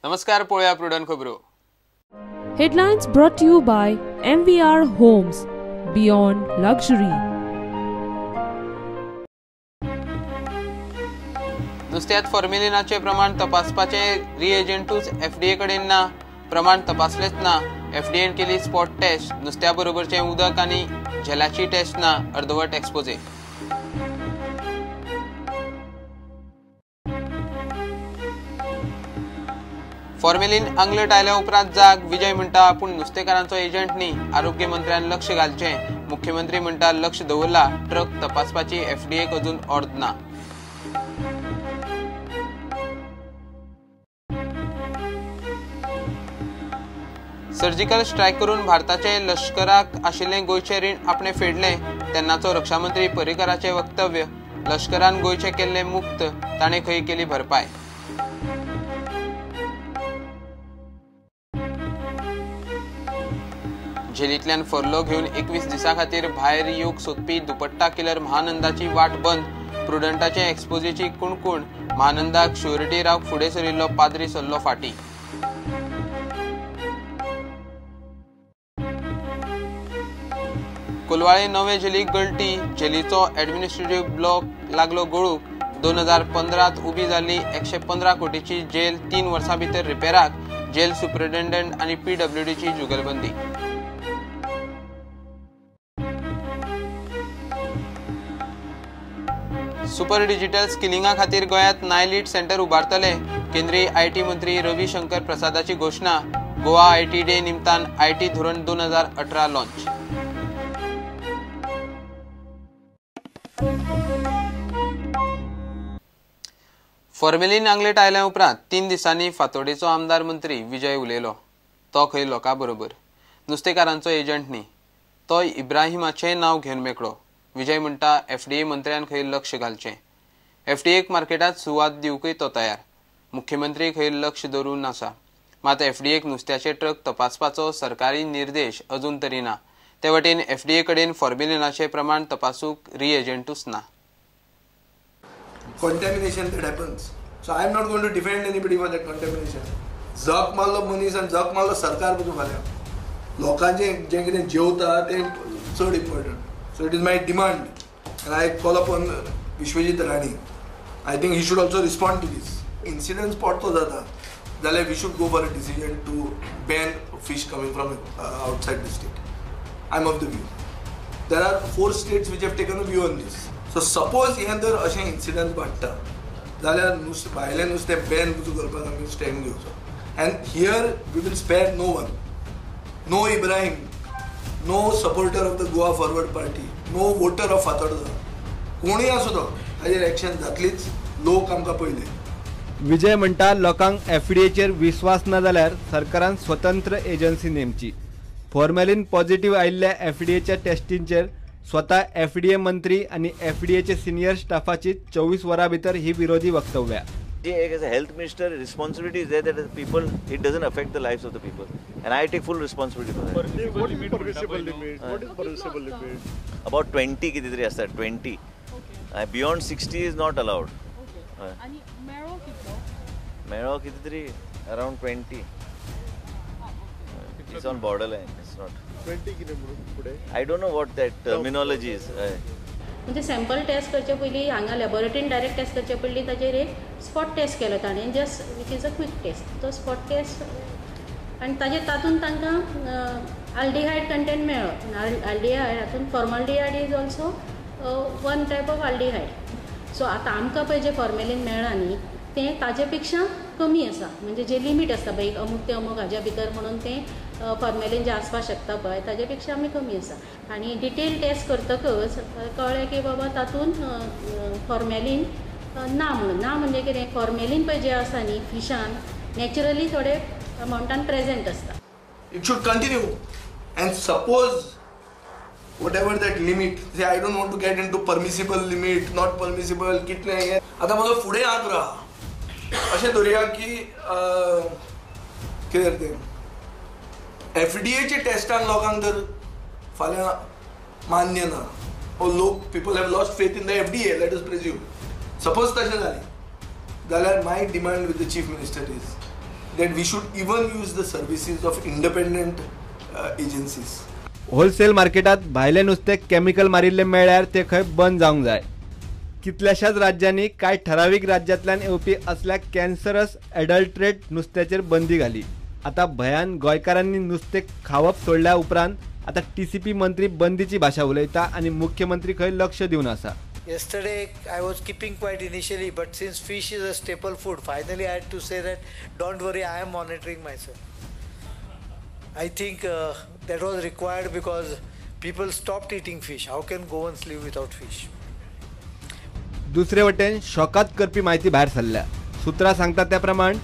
नमस्कार, पळया प्रुडंट खबरो. Headlines brought to you by MVR Homes, Beyond Luxury. नुस्त्यात फॉर्मेलिनाचे प्रमाण तपासपाचे रिएजंटूच FDA कडेन ना. प्रमाण तपासलेच ना. FDAन केली स्पॉट टेस्ट. नुस्त्या बरोबरचे उदक आनी झेलाची टेस्ट ना. अर्धवट एक्सपोजे. फॉर्मेलिन आंगलट आयल्या उपरांत जाग. विजय म्हणटा पूण नुस्तेकारांचो एजंट न्ही. आरोग्य मंत्र्यान लक्ष घालचे. मुख्यमंत्री म्हणटा लक्ष दवरला. ट्रक तपासपाची FDAक अजून ऑर्ड ना. सर्जिकल स्ट्रायक करून भारताचे लष्कराक आशिल्ले गोयचे रीण आपणे फेडले. तेन्नाचो रक्षा मंत्री पर्रीकराचे वक्तव्य. लष्करान गोयचे केल्ले मुक्त. ताणे खंय केली भरपाय. जेलींतल्यान फर्लो घेवन 21 दिसां खातीर भायर येवंक सोदपी दुपट्टा किलर महानंदाची वाट बंद. प्रुडंटाचे एक्सपोजीची कुणकुण. महानंदाक श्युरिटी रावंक फुडें सरिल्लो पाद्री सल्लो फाटी. कोलवाळे नवे जेलीक गळटी. जेलीचो एडमिनिस्ट्रेटिव्ह ब्लॉक लागलो गळूक. 2015त उबी जाल्ली 115 कोटीची जेल 3 वर्सां भितर रिपेराक. जेल सुपरिटेंडंट आनी PWDची जुगलबंदी. सुपर डिजिटल स्किलिंगा खातीर गोंयांत नायलीट सेंटर उबारतले. केंद्रीय IT मंत्री रवी शंकर प्रसादाची घोषणा. गोवा IT डे निमतान IT धोरण 2018 लॉन्च. फॉर्मेलिन आंगलेट आयल्या उपरांत 3 दिसांनी फातोडेचो आमदार मंत्री विजय उलयलो. तो खंय लोकां बरोबर. नुस्तेकारांचो एजंट न्ही. तो इब्राहिमाचें नांव घेवन मेकळो. विजय म्हणटा FDA मंत्र्यान खंय लक्ष घालचें. FDAक मार्केटात सुवात दिवकूय तो तयार. मुख्यमंत्री खंय लक्ष दवरून आसा. मात FDAक नुस्त्याचे ट्रक तपासपाचो सरकारी निर्देश अजून तरी ना. ते वटेन FDA कडेन फॉर्मेलिनाचे प्रमाण तपासूंक रिएजंटूच ना. Contamination that happens. So I am not going to defend anybody for that contamination. जग मारलो मनीस आनी जग मारलो सरकार बसून फाल्यां. लोकांचे जे कितें जेवता ते चड important. So it is my demand and I call upon Vishwajit Rani. I think he should also respond to this. Incident spot to jata. Then we should go for a decision to ban fish coming from outside the state. I am of the view. There are 4 states which have taken a view on this. So suppose here there अशें incidents घडटा जाल्यार भायलें नुस्तें ban करपाक आमी stand घेवचो. And here we will spare no one. No Ibrahim. No supporter of the Goa Forward Party. No voter of Fatodza. कोणी आसूं तो हाजेर एक्शन जातलीच. लोक आमकां पयले. विजय म्हणटा लोकांक FDAचेर विश्वास ना जाल्यार सरकारान स्वतंत्र एजन्सी नेमची. फॉर्मेलिन पॉझिटिव्ह आयिल्ल्या FDAच्या टेस्टींचेर स्वता FDA मंत्री आणि FDAचे सिनियर स्टाफाची 24 वरां भितर ही विरोधी वक्तव्या. As a health minister, responsibility is there that the people, it doesn't affect the lives of the people, and I take full responsibility for that. What is permissible limit? What is permissible limit? About 20 कितीतरी असतात. 20. Beyond 60 is not allowed. आणि मेळो कितलो? मेळो कितीतरी around 20. It's on borderline. It's not. 20 kilometre पुढे. I don't know what that terminology is. म्हणजे sample taste करचे पयलीं हांगा लॅबोरेटरीन डायरेक्ट टेस्ट करचे पयलीं ताजेर एक स्पॉट टेस्ट केलो ताणें. Just which is a quick test. तो स्पॉट टेस्ट आनी तातूंत तांकां आल्डिहायड कंटेंट मेळ्ळो. आल्डिहायड हातूंत formaldehyde is also one type of aldehyde. So आतां आमकां पळय जें फॉर्मेलिन मेळ्ळां न्ही तें ताजे पेक्षा कमी आसा. म्हणजे जे लिमीट आसता पळय अमूक ते अमूक हाज्या भितर म्हणून तें फॉर्मेलिन जे आसपाक शकता पळय ताजे पेक्षा आमी कमी आसा. आनी डिटेल टेस्ट करतकच कळ्ळें की बाबा तातूंत फॉर्मेलिन ना म्हणून. ना म्हणजे कितें फॉर्मेलिन पळय जें आसा न्ही फिशान नॅचरली थोडे अमावंटान प्रेजेंट आसता. It should continue and suppose whatever that limit. See, I don't want to get into permissible limit, not permissible. कितले हे आता म्हजो फुडें हात राहा. अशें धरुया की कितें तें FDAचे टेस्टान लोकांक जर फाल्यां मान्य ना or लोक people have lost faith in the FDA, let us presume. Suppose तशें जालें जाल्यार my demand with the chief minister is that we should even use the services of independent agencies. Wholesale मार्केटात भायले नुस्तें केमिकल मारिल्ले मेळ्यार ते खंय बंद जावंक जाय. कितल्याशाच राज्यांनी कांय ठरावीक राज्यांतल्यान येवपी असल्या कॅन्सरस एडल्ट्रेट नुस्त्याचेर बंदी घाली. आता भयान गोंयकारांनी नुस्तें खावप सोडल्या उपरांत आता TCP मंत्री बंदीची भाषा उलयता आणि मुख्यमंत्री खंय लक्ष दिवन आसा. Yesterday I was keeping quiet initially, but since fish is a staple food, finally I had to say that don't worry, I am monitoring myself. I think that was required because people stopped eating fish. How can Goans live without fish? दुसरे वटेन शॉकात करपी माहिती भायर सरल्या. सुत्रां सांगता त्या प्रमाण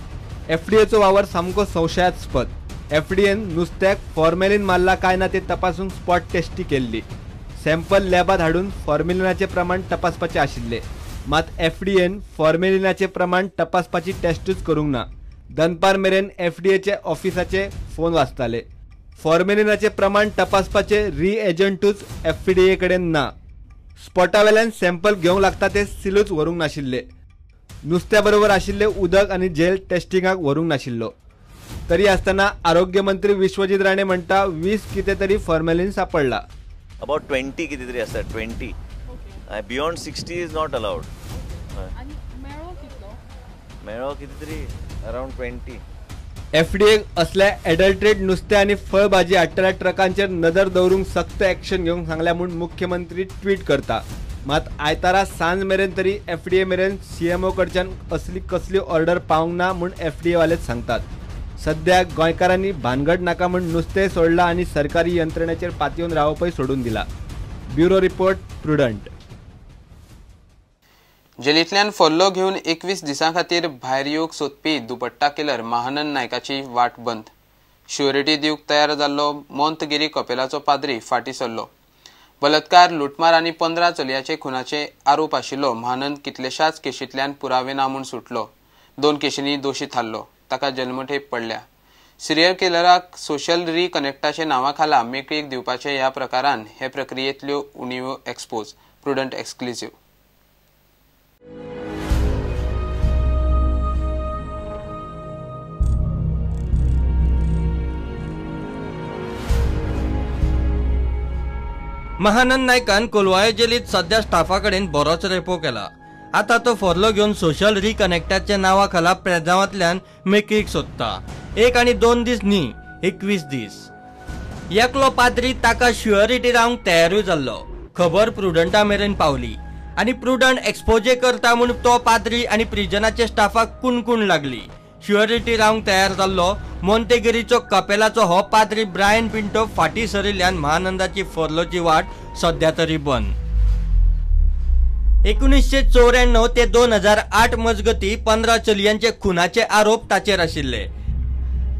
FDAचो वावर सामको संशयास्पद. FDAन नुस्त्याक फॉर्मेलिन मारला काय ना ते तपासून स्पॉट टेस्टी केल्ली. सॅम्पल लॅबात हाडून फॉर्मेलिनाचे प्रमाण तपासपाचे आशिल्ले. मात FDAन फॉर्मेलिनाचे प्रमाण तपासपाची टेस्टूच करूंक ना. दनपार मेरेन FDAचे ऑफिसाचे फोन वाजताले. फॉर्मेलिनाचे प्रमाण तपासपाचे रिएजंटूच FDA कडेन ना. स्पॉटावेल्यान सॅम्पल घेवंक लागता ते सिलूच व्हरूंक नाशिल्ले. नुस्त्या बरोबर आशिल्ले उदक आणि जेल टेस्टिंगाक व्हरूंक नाशिल्लो. तरी आसतना आरोग्य मंत्री विश्वजीत राणे म्हणटा 20 कितें तरी फॉर्मेलिन सापडला. About 20 किती तरी असतात 20. Beyond 60 is not allowed. आणि मेळो किती तरी around 20. FDA असल्या एडल्ट्रेट नुस्तें आणि फळभाजी हाडटल्या ट्रकांचेर नदर दवरूंक सक्त ॲक्शन घेवंक सांगल्या म्हूण मुख्यमंत्री ट्वीट करता. मात आयतारा सांज मेरेन तरी FDA मेरेन CMO कडच्यान असली कसली ऑर्डर पावंक ना म्हूण FDA वालेच सांगतात. सध्या गोंयकारांनी भानगड नाका म्हूण नुस्तें सोडलां आनी सरकारी यंत्रणेचेर पातयेवन रावपय सोडून दिला. Bureau report Prudent. जेलींतल्यान फोल्लो घेवन 21 दिसां खातीर भायर येवंक सोदपी दुपट्टा किलर महानंद नायकाची वाट बंद. श्युरिटी दिवंक तयार जाल्लो मोंतगिरी कपेलाचो पाद्री फाटीं सरलो. बलात्कार, लुटमार आनी 15 चलयांचे खुनाचे आरोप आशिल्लो महानंद कितलेशाच केशींतल्यान पुरावे ना म्हूण सुटलो. 2 केशींनी दोशी थारलो. ताका जल्मठेप पडल्या. सिरियल किलराक सोशल रिकनेक्टाचे नांवा खाला मेकळीक दिवपाचे ह्या प्रकारान हे प्रक्रियेंतल्यो उणिवो एक्सपोज. Prudent exclusive. महानंद नायकान कोलवाळे जेलीत सध्या स्टाफा कडेन बरोच रेपो केला. आता तो फोर्लो घेवन सोशल रिकनेक्टाच्या नांवा खाला प्रेजावांतल्यान मेकळीक सोदता. 1 आनी 2 दीस न्ही, 21 दीस. एकलो पाद्री ताका श्युअरिटी रावंक तयारूय जाल्लो. खबर प्रुडंटा मेरेन पावली आनी प्रुडंट एक्सपोजे करता म्हूण तो पाद्री आनी प्रिजनाच्या स्टाफाक कुणकुण लागली. श्युअरिटी रावंक तयार जाल्लो मोंतेगिरीचो कपेलाचो हो पाद्री ब्रायन पिंटो फाटीं सरिल्ल्यान महानंदाची फोर्लोची वाट सध्या तरी बंद. 1994 ते 2008 मजगती 15 चलयांचे खुनाचे आरोप ताचेर आशिल्ले.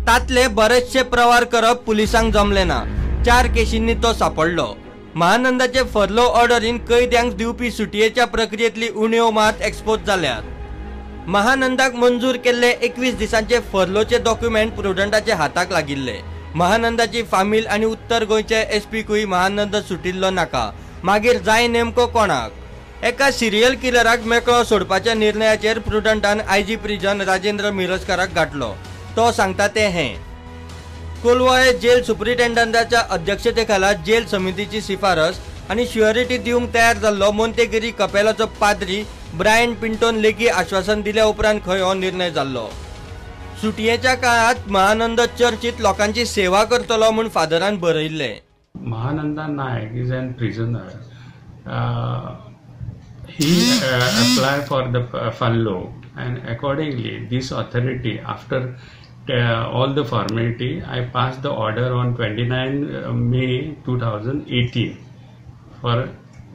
तातले बरेचशे प्रवार करप पुलिसांक जमले ना. 4 केशींनी तो सापडलो. महानंदाचे फर्लो ऑर्डरीन कैद्यांक दिवपी सुटयेच्या प्रक्रियेतली उणीव मात एक्सपोज जाल्यात. महानंदाक मंजूर केल्ले 21 दिसांचे फर्लोचे डॉक्युमेंट प्रुडंटाच्या हाताक लागिल्ले. महानंदाची फामील आनी उत्तर गोंयचे SPकूय महानंद सुटिल्लो नाका. मागीर जाय नेमको कोणाक? एका सिरियल किलराक मेकळो सोडपाच्या निर्णयाचेर प्रुडंटान IG प्रिजन राजेंद्र मिरजकाराक गाठलो. तो सांगता ते हें. कोलवाळे जेल सुप्रिटेंडंटाच्या अध्यक्षतेखाला जेल समितीची शिफारस आनी श्युअरिटी दिवंक तयार जाल्लो मोंतेगिरी कपेलाचो पाद्री ब्रायन पिंटोन लेखी आश्वासन दिल्या उपरांत खंय हो निर्णय जाल्लो. सुटयेच्या काळात महानंद चर्चीत लोकांची सेवा करतलो म्हूण फादरान बरयल्ले. Mahananda Naik is a prisoner. He applied for the furlough, and accordingly this authority, after all the formality, I passed the order on 29 May 2018 for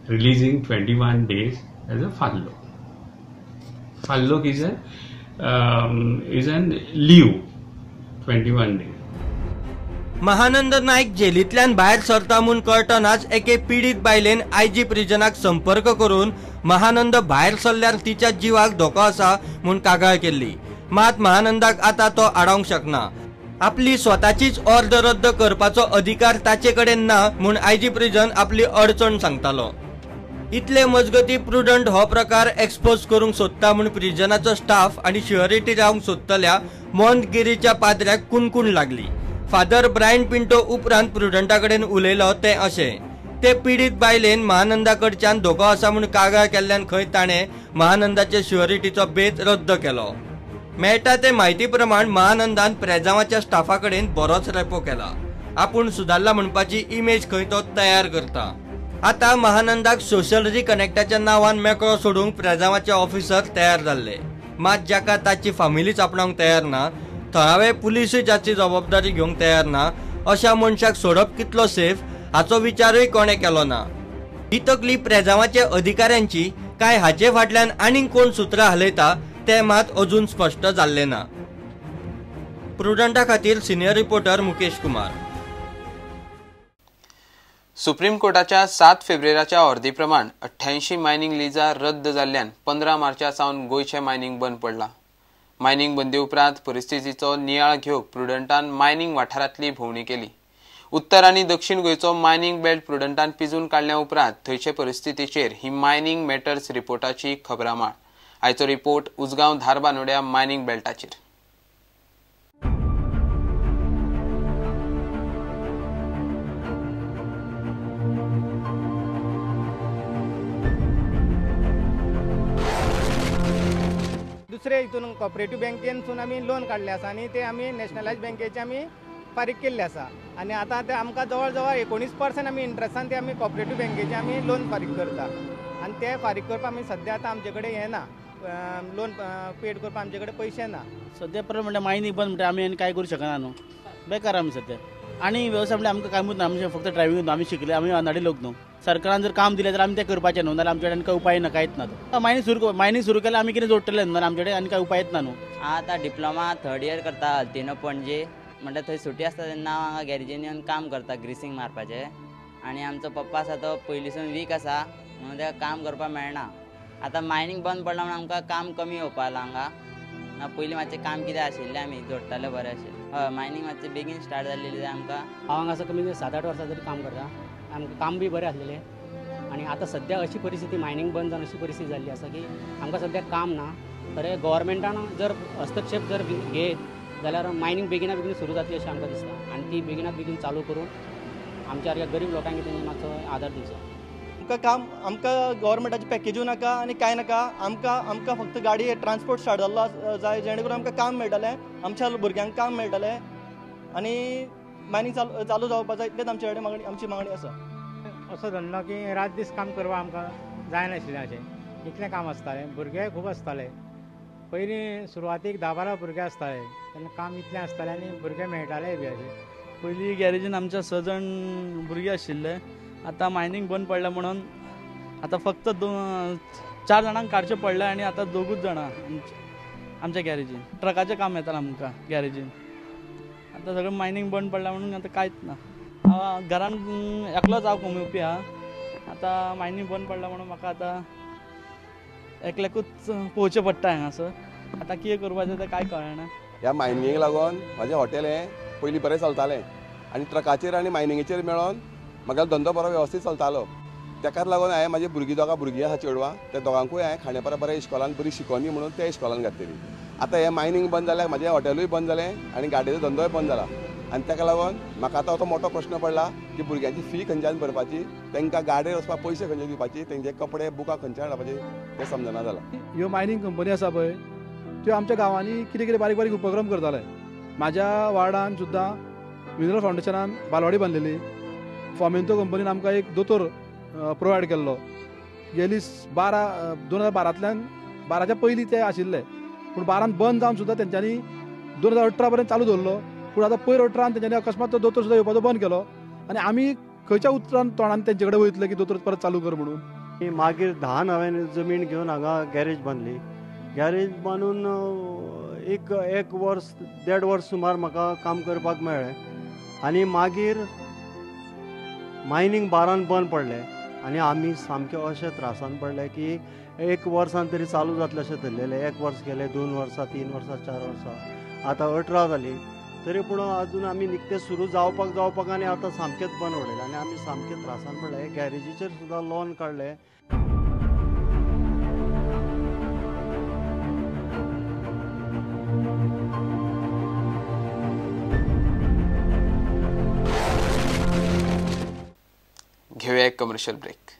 releasing 21 days as a furlough. Furlough is an leave 21 days. Mahanand Naik जेलींतल्यान भायर सरता म्हूण कळटनाच एके पीडित बायलेन IG प्रिजनाक संपर्क करून महानंद भायर सरल्यार तिच्या जिवाक धोको आसा म्हूण कागाळ केल्ली. मात महानंदाक आता तो आडावंक शकना. आपली स्वताचीच ऑर्डर रद्द करपाचो अधिकार ताचे कडेन ना म्हूण IG प्रिजन आपली अडचण सांगतालो. इतले मजगती प्रुडंट हो प्रकार एक्सपोज करूंक सोदता म्हूण प्रिजनाचो स्टाफ आणि श्युअरिटी रावंक सोदतल्या मोंतगिरीच्या पाद्र्याक कुणकुण लागली. फादर ब्रायन पिंटो उपरांत प्रुडंटा कडेन उलयलो ते अशें. ते पीडित बायलेन महानंदा कडच्यान धोको आसा म्हूण कागाळ केल्ल्यान खंय ताणें महानंदाचे श्युअरिटीचो बेत रद्द केलो. मेळटा ते म्हायती प्रमाण महानंदान प्रेजांवाच्या स्टाफा कडेन बरोच रेपो केला. आपूण सुदारला म्हणपाची इमेज खंय तो तयार करता. आता महानंदाक सोशल रिकनेक्टाच्या नांवान मेकळो सोडूंक प्रेजांवाचे ऑफिसर तयार जाल्ले. मात जाका ताची फामिलीच आपणावंक तयार ना, थळावे पुलिसूय जाची जबाबदारी घेवंक तयार ना, अशा मनशाक सोडप कितलो सेफ हाचो विचारूय कोणे केलो ना. ही तकली प्रेजांवाचे अधिकाऱ्यांची काय हाचे फाटल्यान आनीक कोण सुत्रां हालयता ते मात अजून स्पष्ट जाल्ले ना. प्रुडंटा खातीर senior reporter Mukesh Kumar. Supreme कोर्टाच्या 7 फेब्रुवारीच्या ऑर्दी प्रमाण 88 मायनिंग लिजा रद्द जाल्ल्यान 15 मार्चा सावन गोयचे मायनिंग बंद पडला. मायनिंग बंदी उपरांत परिस्थितीचो नियाळ घेवंक प्रुडंटान मायनिंग वाठारांतली भोंवडी केली. उत्तर आनी दक्षिण गोंयचो मायनिंग बेल्ट प्रुडंटान पिंजून काडल्या उपरांत थंयचे परिस्थितीचेर ही मायनिंग मॅटर्स रिपोर्टाची खबरामाळ. आयचो रिपोर्ट उजगांव धारबानोड्या मायनिंग बेल्टाचेर. दुसरे हितून कॉपरेटिव्ह बँकेनसून आमी लोन काडले आसा आनी ते आमी नॅशनलायज बँकेचे आमी फारीक केल्ले आसा आनी आतां ते आमकां जवळ जवळ 19% आमी इंट्रस्टान ते आमी कॉपरेटिव्ह बँकेचे आमी लोन फारीक करता आनी ते फारीक करपाक आमी सद्या आतां आमचे कडेन हें ना, लोन पेड करपाक आमचे कडेन पयशे ना. सद्या पर्यंत म्हणटा मायनिंग बंद म्हणटा आमी आनी कांय करूं शकना न्हू, बेकार आमी सद्या. आनी व्यवसाय म्हणल्यार आमकां कांयच ना, आमचे फक्त ड्रायव्हिंग आमी शिकले, आमी अनाडी लोक न्हू. सरकारान जर काम दिलें जाल्यार आमी तें करपाचें न्हू, नाल्यार आमचे कडेन कांय उपाय ना, कांयच ना. मायनिंग सुरू केल्यार आमी कितें जोडटले न्हू, आमचे कडेन आनी कांय उपायच ना न्हू. आतां डिप्लोमा 3rd इयर करता अल्तिनो पणजे, म्हणटा थंय सुटी आसता तेन्ना हांव हांगा गॅरेजीन येवन काम करता ग्रिसींग मारपाचें. आनी आमचो पप्पा आसा तो पयलींसून वीक आसा म्हणून तेका काम करपाक मेळना. आतां मायनिंग बंद पडला म्हणून आमकां काम कमी येवपा लागलां हांगा. ना पयलीं मातशें काम कितें आशिल्लें आमी जोडटाले बरें आशिल्लें. हय, मायनिंग मातशें बेगीन स्टार्ट जाल्लेली जाय आमकां. हांव हांगासर कमी 7-8 वर्सां तरी काम करता. आमकां काम बी बरें आसलेलें आनी आतां सद्या अशी परिस्थिती मायनिंग बंद जावन अशी परिस्थिती जाल्ली आसा की आमकां सद्या काम ना. खरें गव्हर्मेंटान जर हस्तक्षेप जर घेत जाल्यार मायनिंग बेगिना बेगीन सुरू जातली अशें आमकां दिसता आनी ती बेगिनात बेगीन चालू करून आमच्या गरीब लोकांक तेणी मातसो आदार दिवचो. आमकां गव्हर्मेंटाची पॅकेजूय नाका आनी कांय नाका. आमकां फक्त गाडी ट्रान्सपोर्ट स्टार्ट जाल्लो जाय जेणे करून आमकां काम मेळटलें, आमच्या भुरग्यांक काम मेळटलें आनी मायनिंग चालू जावपा जाय, इतलेंच आमचे कडेन आमची मागणी आसा. असो धंदो की रात दीस काम करपाक आमकां जायनाशिल्लें अशें, इतलें काम आसतालें. भुरगे खूब आसताले. पयलीं सुरवातीक 10-12 भुरगे आसताले तेन्ना काम इतलें आसतालें आनी भुरगे मेळटाले बी अशें. पयलीं गॅरेजीन आमच्या 6 जाण भुरगे आशिल्ले. आतां मायनिंग बंद पडलें म्हणून आतां फक्त 4 जाणांक काडचें पडलें आनी आतां 2 जाणां आमच्या गॅरेजीन. ट्रकाचें काम येतालें आमकां गॅरेजीन. आतां सगळें मायनिंग बंद पडलें म्हणून आतां कांयच ना. हांव घरान एकलोच हांव कमवपी आहा. आतां मायनिंग बंद पडलें म्हणून म्हाका आतां एकल्याकूच पोवचें पडटा हांगासर. आतां कितें करपाचें तें कांय कळना. ह्या मायनिंगेक लागून म्हाजें हॉटेल हें पयलीं बरें चलतालें आनी ट्रकाचेर आनी मायनिंगेचेर मेळोन म्हाका धंदो बरो वेवस्थीत चलतालो. तेकाच लागून हांवें म्हाजी भुरगीं आसा चेडवां, त्या दोगांकूय हांवें खांडेपारा बऱ्या इस्कॉलान बरी शिकोवनी म्हणून त्या इस्कॉलान घातलेली. आतां हें मायनिंग बंद जाल्यार म्हाजें हॉटेलूय बंद जालें आनी गाडयेचो धंदोय बंद जाला. आनी ताका लागून म्हाका आतां तो मोठो प्रश्न पडला की भुरग्यांची फी खंयच्यान भरपाची, तांकां गाडयेर वचपाक पयशे खंयचे दिवपाचे, तेंचे कपडे बुकां खंयच्यान हाडपाचे तें समजना जालां. ह्यो मायनिंग कंपनी आसा पळय त्यो आमच्या गांवांनी कितें कितें बारीक बारीक उपक्रम करताले. म्हाज्या वार्डान सुद्दां मिनरल फावंडेशनान बालवाडी बांदलेली. फॉमेंतो कंपनीन आमकां एक दोतोर प्रोवायड केल्लो. गेली 2012तल्यान 12च्या पयलीं ते आशिल्ले पूण 12 बंद जावन सुद्दां तेंच्यांनी 2018 पर्यंत चालू दवरलो. पूण आतां पयर 18 तेंच्यांनी अकस्मात तो दोतोर सुद्दां येवपाचो बंद केलो आनी आमी खंयच्या उतरान तोंडान तेंचे कडेन वयतले की दोतोर परत चालू कर म्हणून. मागीर 10 हांवें जमीन घेवन हांगा गॅरेज बांदली. गॅरेज बांदून एक वर्स 1.5 वर्स सुमार म्हाका काम करपाक मेळ्ळें आनी मागीर मायनिंग 12 बंद पडलें आनी आमी सामके अशे त्रासान पडले की 1 वर्सान तरी चालू जातलें अशें धरलेलें. 1 वर्स गेलें, 2 वर्सां, 3 वर्सां, 4 वर्सां, आतां 18 जालीं तरी पूण अजून आमी निकतें सुरू जावपाक आनी आतां सामकेंच बंद उडयलें आनी आमी सामकें त्रासान पडले. गॅरेजीचेर सुद्दां लोन काडलें. घेऊया एक कमर्शियल ब्रेक.